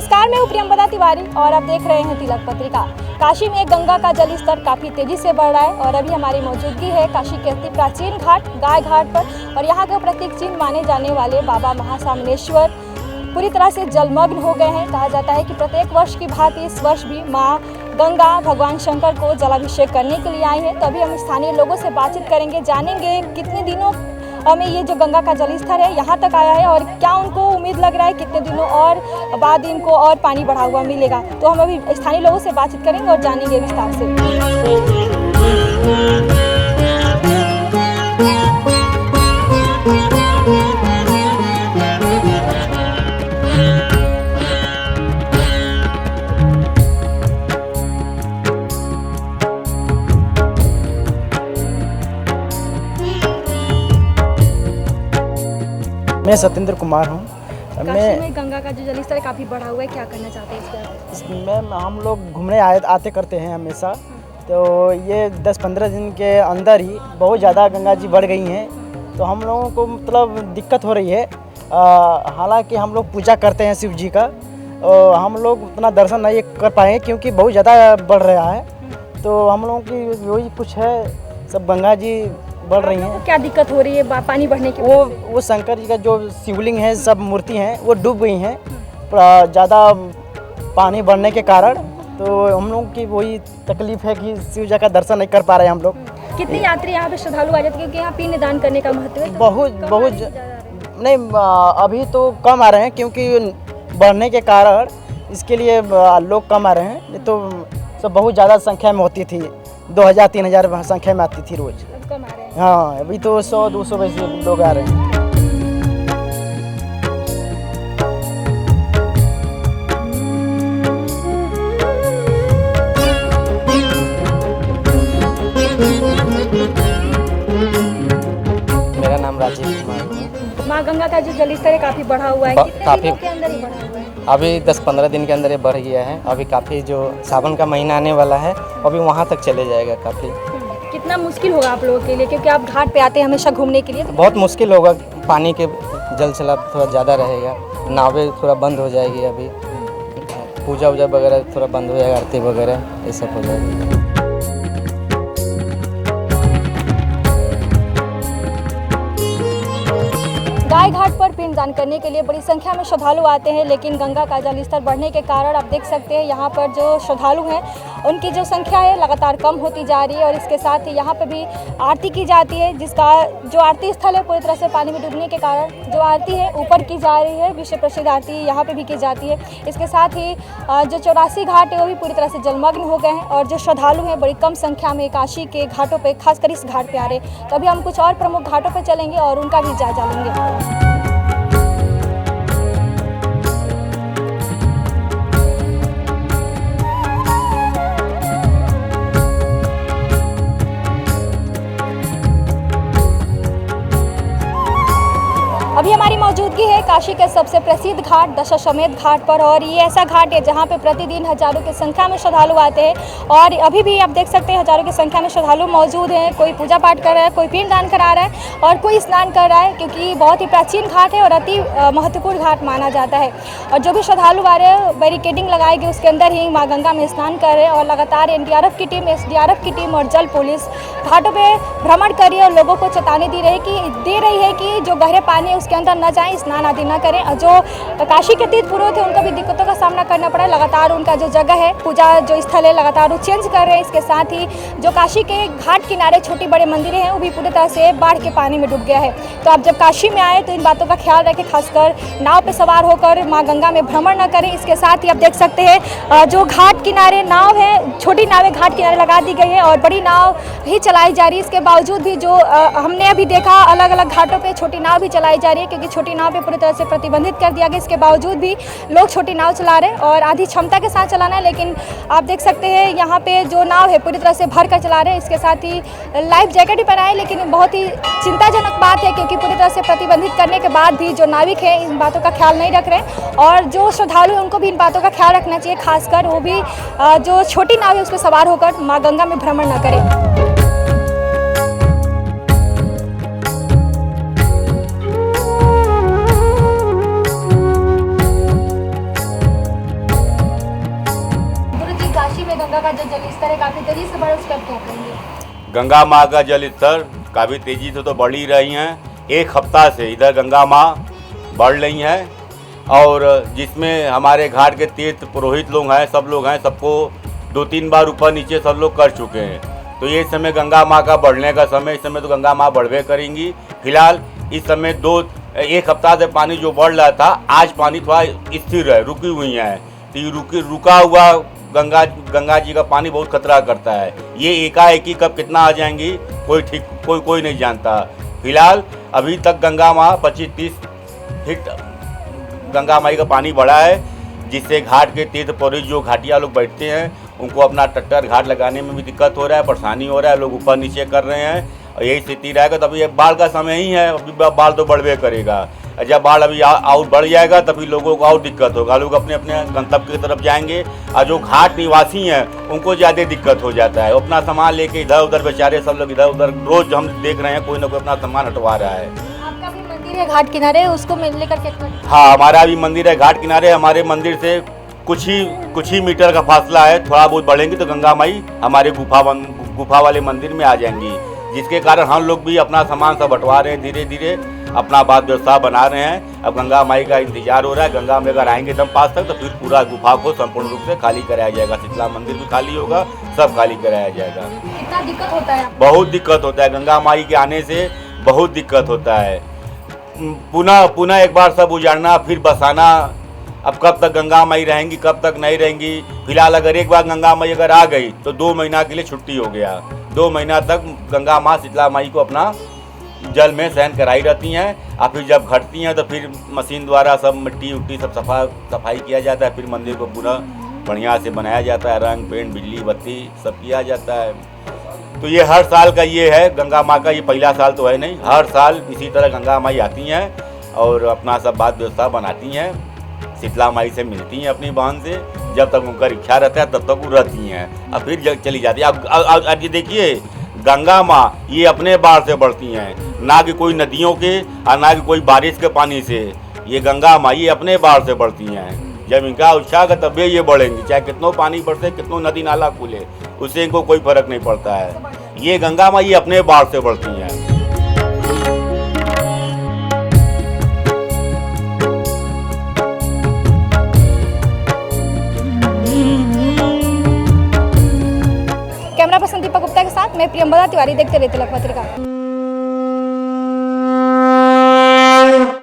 नमस्कार, मैं हूं प्रियंवदा तिवारी और आप देख रहे हैं तिलक पत्रिका। काशी में गंगा का जल स्तर काफ़ी तेज़ी से बढ़ रहा है और अभी हमारी मौजूदगी है काशी के अति प्राचीन घाट गाय घाट पर। और यहाँ के प्रतीक चिन्ह माने जाने वाले बाबा महासामनेश्वर पूरी तरह से जलमग्न हो गए हैं। कहा जाता है कि प्रत्येक वर्ष की भांति इस वर्ष भी माँ गंगा भगवान शंकर को जलाभिषेक करने के लिए आई हैं। तभी हम स्थानीय लोगों से बातचीत करेंगे, जानेंगे कितने दिनों हमें ये जो गंगा का जल स्तर है यहाँ तक आया है और क्या उनको उम्मीद लग रहा है कितने दिनों और बाद इनको और पानी बढ़ा हुआ मिलेगा। तो हम अभी स्थानीय लोगों से बातचीत करेंगे और जानेंगे विस्तार से। मैं सत्येंद्र कुमार हूँ। काशी में गंगा का जो जल स्तर काफ़ी बढ़ा हुआ है, क्या करना चाहते हैं इस पर? इसमें हम लोग घूमने आते करते हैं हमेशा, तो ये 10-15 दिन के अंदर ही बहुत ज़्यादा गंगा जी बढ़ गई हैं। तो हम लोगों को मतलब दिक्कत हो रही है। हालांकि हम लोग पूजा करते हैं शिव जी का, हम लोग उतना दर्शन नहीं कर पाए क्योंकि बहुत ज़्यादा बढ़ रहा है। तो हम लोगों की वही कुछ है, सब गंगा जी बढ़ रही हैं। क्या दिक्कत हो रही है पानी बढ़ने की? वो शंकर जी का जो शिवलिंग है, सब मूर्ति हैं वो डूब गई हैं ज़्यादा पानी बढ़ने के कारण। तो हम लोग की वही तकलीफ है कि शिव जी का दर्शन नहीं कर पा रहे हैं हम लोग। कितने यात्री यहाँ पे श्रद्धालु आ जाते हैं क्योंकि यहाँ पिंड दान करने का महत्व है? बहुत नहीं, अभी तो कम आ रहे हैं क्योंकि बढ़ने के कारण इसके लिए लोग कम आ रहे हैं। नहीं तो सब बहुत ज़्यादा संख्या में होती थी, 2000-3000 संख्या में आती थी रोज़। कम आ रहे हैं। हाँ, अभी तो 100-200 वैसे लोग आ रहे हैं। मेरा नाम राजीव कुमार है। माँ गंगा का जो जल स्तर है काफ़ी बढ़ा हुआ है, कितने काफ़ी दिनों के अंदर ही बढ़ा हुआ है? अभी 10-15 दिन के अंदर ये बढ़ गया है। अभी काफ़ी जो सावन का महीना आने वाला है, अभी वहाँ तक चले जाएगा काफ़ी। कितना मुश्किल होगा आप लोगों के लिए क्योंकि आप घाट पे आते हैं हमेशा घूमने के लिए? बहुत मुश्किल होगा, पानी के जल सैलाब थोड़ा ज़्यादा रहेगा, नावें थोड़ा बंद हो जाएगी। अभी पूजा वूजा वगैरह थोड़ा बंद हो जाएगा, आरती वगैरह ये सब हो जाएगी। गाय घाट पर पिंड दान करने के लिए बड़ी संख्या में श्रद्धालु आते हैं, लेकिन गंगा का जल स्तर बढ़ने के कारण आप देख सकते हैं यहाँ पर जो श्रद्धालु हैं उनकी जो संख्या है लगातार कम होती जा रही है। और इसके साथ ही यहाँ पर भी आरती की जाती है, जिसका जो आरती स्थल है पूरी तरह से पानी में डूबने के कारण जो आरती है ऊपर की जा रही है, विश्व प्रसिद्ध आरती यहाँ पर भी की जाती है। इसके साथ ही जो 84 घाट है वो भी पूरी तरह से जलमग्न हो गए हैं और जो श्रद्धालु हैं बड़ी कम संख्या में काशी के घाटों पर, खासकर इस घाट पर आ रहे हैं। तो अभी हम कुछ और प्रमुख घाटों पर चलेंगे और उनका भी जायजा लेंगे। अभी हमारी मौजूदगी है काशी के सबसे प्रसिद्ध घाट दशाश्वमेध घाट पर और ये ऐसा घाट है जहाँ पे प्रतिदिन हजारों की संख्या में श्रद्धालु आते हैं। और अभी भी आप देख सकते हैं हजारों की संख्या में श्रद्धालु मौजूद हैं। कोई पूजा पाठ कर रहा है, कोई पिंड दान करा रहा है और कोई स्नान कर रहा है, क्योंकि बहुत ही प्राचीन घाट है और अति महत्वपूर्ण घाट माना जाता है। और जो भी श्रद्धालु आ रहे हैं बैरिकेडिंग लगाई गई, उसके अंदर ही माँ गंगा में स्नान कर रहे हैं और लगातार NDRF की टीम, SDRF की टीम और जल पुलिस घाटों पर भ्रमण कर रही है और लोगों को चेतावनी दे रही है कि जो गहरे पानी उसके अंदर न जाएं, स्नान आदि न करें। और जो काशी के तीर्थ पुरोहित थे उनको भी दिक्कतों का सामना करना पड़ा। लगातार उनका जो जगह है, पूजा जो स्थल है, लगातार वो चेंज कर रहे हैं। इसके साथ ही जो काशी के घाट किनारे छोटी बड़े मंदिरें हैं वो भी पूरी तरह से बाढ़ के पानी में डूब गया है। तो आप जब काशी में आए तो इन बातों का ख्याल रखें, खासकर नाव पर सवार होकर माँ गंगा में भ्रमण न करें। इसके साथ ही आप देख सकते हैं जो घाट किनारे नाव है, छोटी नावें घाट किनारे लगा दी गई है और बड़ी नाव ही चलाई जा रही है। इसके बावजूद भी जो हमने अभी देखा अलग अलग घाटों पर छोटी नाव भी चलाई जा रही है, क्योंकि छोटी नाव पे पूरी तरह से प्रतिबंधित कर दिया गया। इसके बावजूद भी लोग छोटी नाव चला रहे हैं और आधी क्षमता के साथ चलाना है। लेकिन आप देख सकते हैं यहाँ पे जो नाव है पूरी तरह से भर कर चला रहे हैं। इसके साथ ही लाइफ जैकेट भी पहनाए, लेकिन बहुत ही चिंताजनक बात है क्योंकि पूरी तरह से प्रतिबंधित करने के बाद भी जो नाविक है इन बातों का ख्याल नहीं रख रहे और जो श्रद्धालु हैं उनको भी इन बातों का ख्याल रखना चाहिए, खासकर वो भी जो छोटी नाव है उस पर सवार होकर माँ गंगा में भ्रमण न करें। गंगा का जो जल स्तर है काफ़ी तेजी से बढ़, उस पर क्या करेंगे? गंगा माँ का जल स्तर काफ़ी तेज़ी से तो बढ़ ही रही हैं। एक हफ्ता से इधर गंगा माँ बढ़ रही हैं और जिसमें हमारे घाट के तीर्थ पुरोहित लोग हैं, सब लोग हैं, सबको 2-3 बार ऊपर नीचे सब लोग कर चुके हैं। तो ये समय गंगा माँ का बढ़ने का समय, इस समय तो गंगा माँ बढ़वे करेंगी। फिलहाल इस समय एक हफ्ता से पानी जो बढ़ रहा था, आज पानी थोड़ा स्थिर है, रुकी हुई है। तो ये रुका हुआ गंगा जी का पानी बहुत खतरा करता है। ये एकाएकी कब कितना आ जाएंगी कोई नहीं जानता। फिलहाल अभी तक गंगा माँ 25-30 फीट गंगा माई का पानी बढ़ा है, जिससे घाट के तीर्थ पुरोहित जो घाटिया लोग बैठते हैं उनको अपना ट्रैक्टर घाट लगाने में भी दिक्कत हो रहा है, परेशानी हो रहा है, लोग ऊपर नीचे कर रहे हैं और यही स्थिति रहेगा। तभी बाढ़ का समय ही है, अभी बाढ़ तो बढ़वे करेगा। जब बाढ़ अभी और बढ़ जाएगा तभी लोगों को और दिक्कत होगा, लोग अपने अपने गंतव्य की तरफ जाएंगे और जो घाट निवासी हैं उनको ज़्यादा दिक्कत हो जाता है। अपना सामान लेके इधर उधर बेचारे सब लोग इधर उधर, रोज़ हम देख रहे हैं कोई ना कोई अपना सामान हटवा रहा है। आपका भी मंदिर है घाट किनारे, उसको लेकर के? हाँ, हमारा भी मंदिर है घाट किनारे। हमारे मंदिर से कुछ ही मीटर का फासला है, थोड़ा बहुत बढ़ेंगे तो गंगा माई हमारे गुफा वाले मंदिर में आ जाएंगी, जिसके कारण हम लोग भी अपना सामान सब हटवा रहे हैं, धीरे धीरे अपना बात व्यवस्था बना रहे हैं। अब गंगा माई का इंतजार हो रहा है। गंगा में अगर आएंगे एकदम पास तक तो फिर पूरा गुफा को संपूर्ण रूप से खाली कराया जाएगा। शीतला मंदिर भी खाली होगा, सब खाली कराया जाएगा। कितना दिक्कत होता है? बहुत दिक्कत होता है, गंगा माई के आने से बहुत दिक्कत होता है। पुनः एक बार सब उजाड़ना फिर बसाना। अब कब तक गंगा माई रहेंगी, कब तक नहीं रहेंगी। फिलहाल अगर एक बार गंगा माई अगर आ गई तो 2 महीना के लिए छुट्टी हो गया। 2 महीना तक गंगा माँ शीतला माई को अपना जल में सहन कराई रहती हैं और फिर जब घटती हैं तो फिर मशीन द्वारा सब मिट्टी उट्टी सब सफाई किया जाता है। फिर मंदिर को पूरा बढ़िया से बनाया जाता है, रंग पेंट बिजली बत्ती सब किया जाता है। तो ये हर साल का ये है गंगा माँ का, ये पहला साल तो है नहीं, हर साल इसी तरह गंगा माई आती हैं और अपना सब बात व्यवस्था बनाती हैं, शीतला माई से मिलती हैं अपनी बहन से। जब तक उनका इच्छा रहता है तब तक वो रहती हैं और फिर चली जाती है। अब ये देखिए गंगा माँ ये अपने बाढ़ से बढ़ती हैं, ना कि कोई नदियों के और ना कि कोई बारिश के पानी से। ये गंगा माँ ये अपने बाढ़ से बढ़ती हैं। जब इनका उत्साह का तब ये बढ़ेंगी, चाहे कितनों पानी बढ़ते, कितनों नदी नाला खुले, उससे इनको कोई फर्क नहीं पड़ता है। ये गंगा माँ ये अपने बाढ़ से बढ़ती हैं। कैमरा पर्सन दीपक गुप्ता के साथ मैं प्रियंवदा तिवारी, देखते रहते तिलक पत्रिका।